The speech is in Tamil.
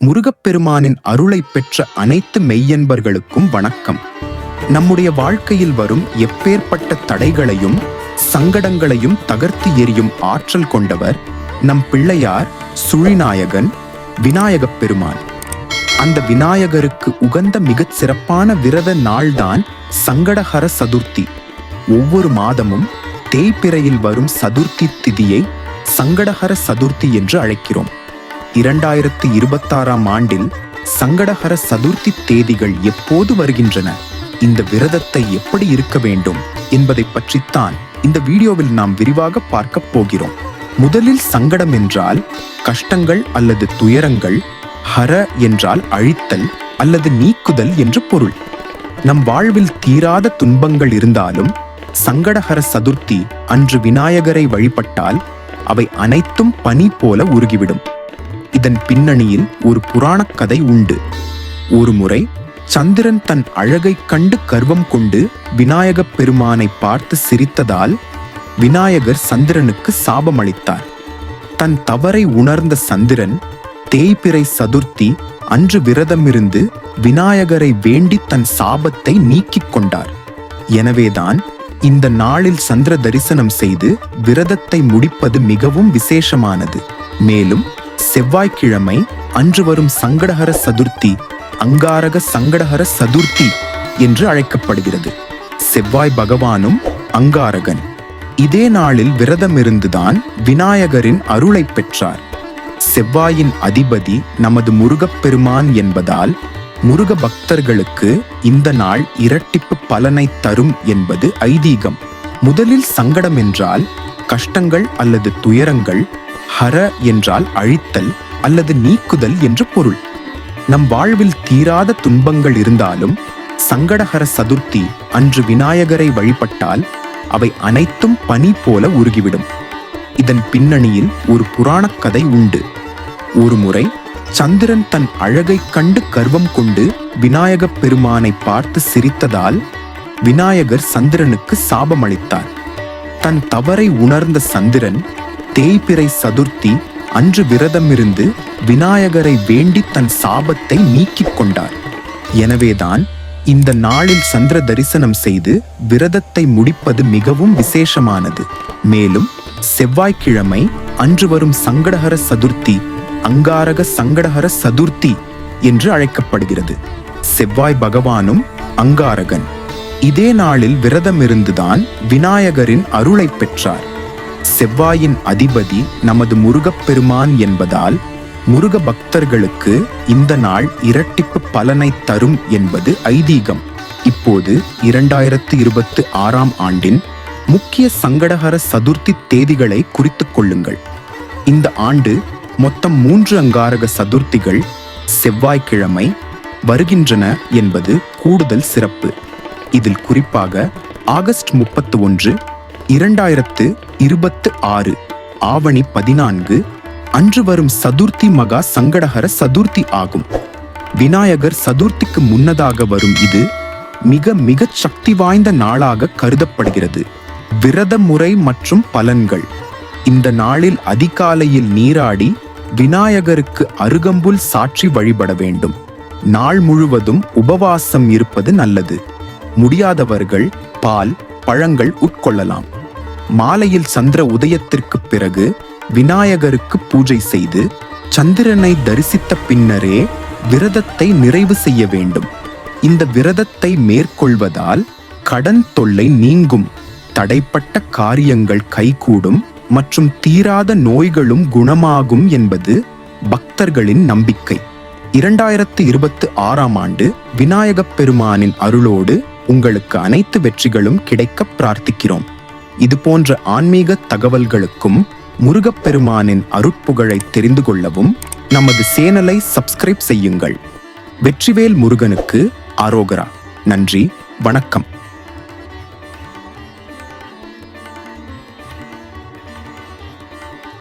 முருகப்பெருமானின் அருளை பெற்ற அனைத்து மெய்யன்பர்களுக்கும் வணக்கம். நம்முடைய வாழ்க்கையில் வரும் எப்பேற்பட்ட தடைகளையும் சங்கடங்களையும் தகர்த்து எறியும் ஆற்றல் கொண்டவர் நம் பிள்ளையார் சுழிநாயகன் விநாயகப் பெருமான். அந்த விநாயகருக்கு உகந்த மிகச் சிறப்பான விரத நாள்தான் சங்கடஹர சதுர்த்தி. ஒவ்வொரு மாதமும் தேய்பிறையில் வரும் சதுர்த்தி திதியை சங்கடஹர சதுர்த்தி என்று அழைக்கிறோம். 2026ஆம் ஆண்டில் சங்கடஹர சதுர்த்தி தேதிகள் எப்போது வருகின்றன, இந்த விரதத்தை எப்படி இருக்க வேண்டும் என்பதை பற்றித்தான் இந்த வீடியோவில் நாம் விரிவாக பார்க்க போகிறோம். முதலில் சங்கடம் என்றால் கஷ்டங்கள் அல்லது துயரங்கள், ஹர என்றால் அழித்தல் அல்லது நீக்குதல் என்று பொருள். நம் வாழ்வில் தீராத துன்பங்கள் இருந்தாலும் சங்கடஹர சதுர்த்தி அன்று விநாயகரை வழிபட்டால் அவை அனைத்தும் பனி போல உருகிவிடும். இதன் பின்னணியில் ஒரு புராணக் கதை உண்டு. ஒருமுறை சந்திரன் தன் அழகைக் கண்டு கர்வம் கொண்டு விநாயகப் பெருமானை பார்த்து சிரித்ததால் விநாயகர் சந்திரனுக்கு சாபமளித்தார். தன் தவறை உணர்ந்த சந்திரன் தேய்பிறை சதுர்த்தி அன்று விரதமிருந்து விநாயகரை வேண்டி தன் சாபத்தை நீக்கிக் கொண்டார். எனவேதான் இந்த நாளில் சந்திர தரிசனம் செய்து விரதத்தை முடிப்பது மிகவும் விசேஷமானது. மேலும் செவ்வாய்க்கிழமை அன்று வரும் சங்கடஹர சதுர்த்தி அங்காரக சங்கடஹர சதுர்த்தி என்று அழைக்கப்படுகிறது. செவ்வாய் பகவானும் அங்காரகன். இதே நாளில் விரதமிருந்துதான் விநாயகரின் அருளை பெற்றார். செவ்வாயின் அதிபதி நமது முருகப்பெருமான் என்பதால் முருக பக்தர்களுக்கு இந்த நாள் இரட்டிப்பு பலனை தரும் என்பது ஐதீகம். முதலில் சங்கடம் என்றால் கஷ்டங்கள் அல்லது துயரங்கள், ஹர என்றால் அழித்தல் அல்லது நீக்குதல் என்று பொருள். நம் வாழ்வில் தீராத துன்பங்கள் இருந்தாலும் சங்கடஹர சதுர்த்தி அன்று விநாயகரை வழிபட்டால் அவை அனைத்தும் பனி போல உருகிவிடும். இதன் பின்னணியில் ஒரு புராணக் கதை உண்டு. ஒருமுறை சந்திரன் தன் அழகைக் கண்டு கர்வம் கொண்டு விநாயகப் பெருமானை பார்த்து சிரித்ததால் விநாயகர் சந்திரனுக்கு சாபமளித்தார். தன் தவறை உணர்ந்த சந்திரன் தேய்பிறை சதுர்த்தி அன்று விரதமிருந்து விநாயகரை வேண்டி தன் சாபத்தை நீக்கிக் கொண்டார். எனவேதான் இந்த நாளில் சந்திர தரிசனம் செய்து விரதத்தை முடிப்பது மிகவும் விசேஷமானது. மேலும் செவ்வாய்க்கிழமை அன்று வரும் சங்கடஹர சதுர்த்தி அங்காரக சங்கடஹர சதுர்த்தி என்று அழைக்கப்படுகிறது. செவ்வாய் பகவானும் அங்காரகன். இதே நாளில் விரதமிருந்துதான் விநாயகரின் அருளை பெற்றார். செவ்வாயின் அதிபதி நமது முருகப்பெருமான் என்பதால் முருக பக்தர்களுக்கு இந்த நாள் இரட்டிப்பு பலனை தரும் என்பது ஐதீகம். இப்போது 2026ஆம் ஆண்டின் முக்கிய சங்கடஹர சதுர்த்தி தேதிகளை குறித்துக் கொள்ளுங்கள். இந்த ஆண்டு மொத்தம் 3 அங்காரக சதுர்த்திகள் செவ்வாய்க்கிழமை வருகின்றன என்பது கூடுதல் சிறப்பு. இதில் குறிப்பாக ஆகஸ்ட் 31, 2026 ஆவணி 14 அன்று வரும் சதுர்த்தி மகா சங்கடஹர சதுர்த்தி ஆகும். விநாயகர் சதுர்த்திக்கு முன்னதாக வரும் இது மிகச் சக்தி வாய்ந்த நாளாக கருதப்படுகிறது. விரத முறை மற்றும் பலன்கள். இந்த நாளில் அதிகாலையில் நீராடி விநாயகருக்கு அருகம்புல் சாற்றி வழிபட வேண்டும். நாள் முழுவதும் உபவாசம் இருப்பது நல்லது. முடியாதவர்கள் பால், பழங்கள் உட்கொள்ளலாம். மாலையில் சந்திர உதயத்திற்கு பிறகு விநாயகருக்கு பூஜை செய்து சந்திரனை தரிசித்த பின்னரே விரதத்தை நிறைவு செய்ய வேண்டும். இந்த விரதத்தை மேற்கொள்வதால் கடன் தொல்லை நீங்கும், தடைப்பட்ட காரியங்கள் கைகூடும் மற்றும் தீராத நோய்களும் குணமாகும் என்பது பக்தர்களின் நம்பிக்கை. 2026ஆம் ஆண்டு விநாயகப் பெருமானின் அருளோடு உங்களுக்கு அனைத்து வெற்றிகளும் கிடைக்க பிரார்த்திக்கிறோம். இது போன்ற ஆன்மீக தகவல்களுக்கும் முருகப்பெருமானின் அருட்புகழை தெரிந்து கொள்ளவும் நமது சேனலை சப்ஸ்கிரைப் செய்யுங்கள். வெற்றிவேல் முருகனுக்கு அரோகரா. நன்றி, வணக்கம்.